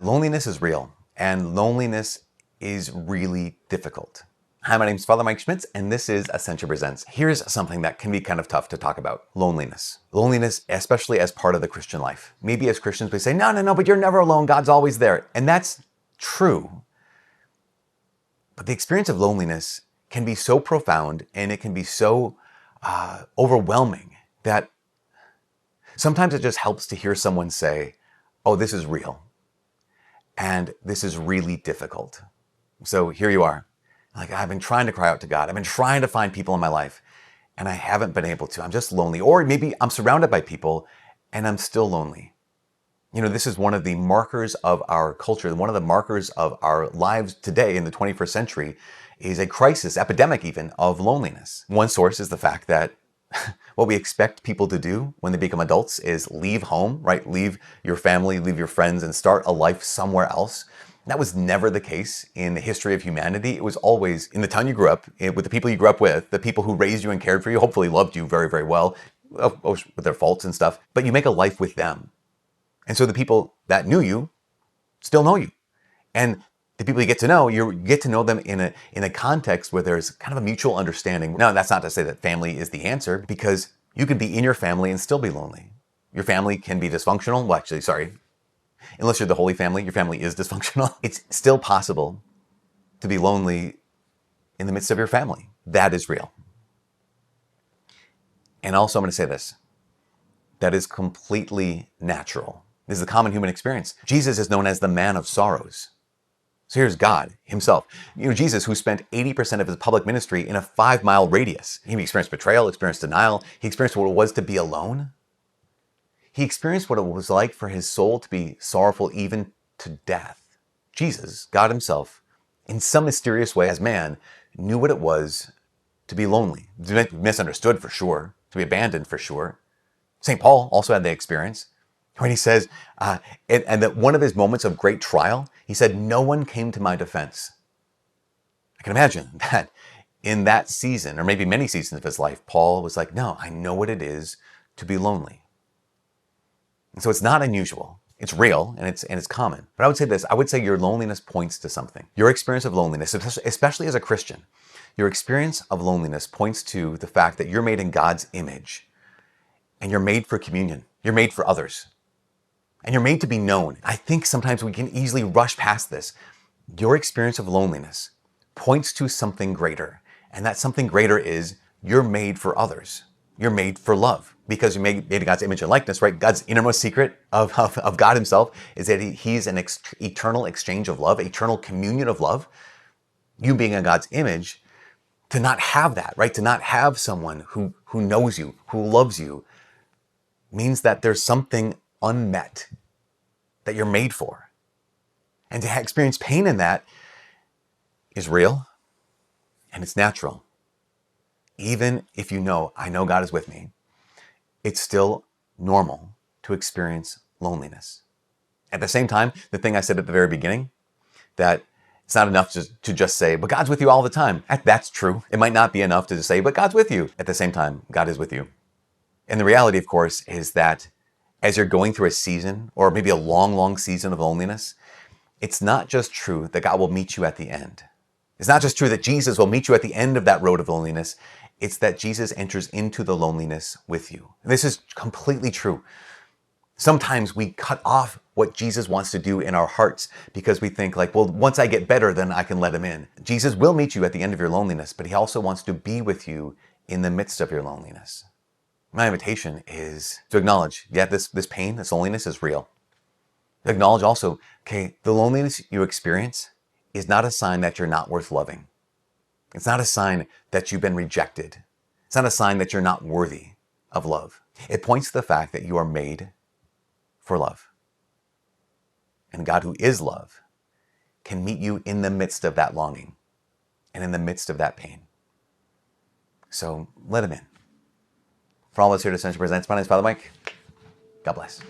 Loneliness is real, and loneliness is really difficult. Hi, my name is Father Mike Schmitz, and this is Ascension Presents. Here's something that can be kind of tough to talk about. Loneliness. Loneliness, especially as part of the Christian life. Maybe as Christians we say, no, but you're never alone. God's always there. And that's true. But the experience of loneliness can be so profound, and it can be so overwhelming that sometimes it just helps to hear someone say, oh, this is real. And this is really difficult. So here you are. Like, I've been trying to cry out to God. I've been trying to find people in my life, and I haven't been able to. I'm just lonely. Or maybe I'm surrounded by people, and I'm still lonely. You know, this is one of the markers of our culture. One of the markers of our lives today in the 21st century is a crisis, epidemic even, of loneliness. One source is the fact that what we expect people to do when they become adults is leave home, right? Leave your family, leave your friends, and start a life somewhere else. That was never the case in the history of humanity. It was always in the town you grew up, with the people you grew up with, the people who raised you and cared for you, hopefully loved you very, very well, with their faults and stuff. But you make a life with them. And so the people that knew you still know you. And the people you get to know them in a context where there's kind of a mutual understanding. Now, that's not to say that family is the answer, because you can be in your family and still be lonely. Your family can be dysfunctional. Well, actually, sorry. Unless you're the Holy Family, your family is dysfunctional. It's still possible to be lonely in the midst of your family. That is real. And also, I'm going to say this. That is completely natural. This is a common human experience. Jesus is known as the man of sorrows. So here's God himself. You know, Jesus, who spent 80% of his public ministry in a 5-mile radius. He experienced betrayal, experienced denial. He experienced what it was to be alone. He experienced what it was like for his soul to be sorrowful even to death. Jesus, God himself, in some mysterious way as man, knew what it was to be lonely, to be misunderstood for sure, to be abandoned for sure. St. Paul also had the experience. When he says, and that one of his moments of great trial, he said, no one came to my defense. I can imagine that in that season, or maybe many seasons of his life, Paul was like, no, I know what it is to be lonely. And so it's not unusual. It's real, and it's common. But I would say this, I would say your loneliness points to something. Your experience of loneliness, especially as a Christian, your experience of loneliness points to the fact that you're made in God's image, and you're made for communion. You're made for others. And you're made to be known. I think sometimes we can easily rush past this. Your experience of loneliness points to something greater. And that something greater is you're made for others. You're made for love. Because you're made in God's image and likeness, right? God's innermost secret of God himself is that he's an eternal exchange of love, eternal communion of love. You being in God's image, to not have that, right? To not have someone who knows you, who loves you, means that there's something unmet that you're made for. And to experience pain in that is real and it's natural. Even if I know God is with me, it's still normal to experience loneliness. At the same time, the thing I said at the very beginning, that it's not enough to just say, but God's with you all the time. That's true. It might not be enough to just say, but God's with you. At the same time, God is with you. And the reality, of course, is that as you're going through a season, or maybe a long, long season of loneliness, it's not just true that God will meet you at the end. It's not just true that Jesus will meet you at the end of that road of loneliness. It's that Jesus enters into the loneliness with you. And this is completely true. Sometimes we cut off what Jesus wants to do in our hearts because we think like, well, once I get better, then I can let him in. Jesus will meet you at the end of your loneliness, but he also wants to be with you in the midst of your loneliness. My invitation is to acknowledge, this pain, this loneliness is real. Acknowledge also, okay, the loneliness you experience is not a sign that you're not worth loving. It's not a sign that you've been rejected. It's not a sign that you're not worthy of love. It points to the fact that you are made for love. And God, who is love, can meet you in the midst of that longing and in the midst of that pain. So let him in. For all of us here at Ascension Presents, my name is Father Mike. God bless.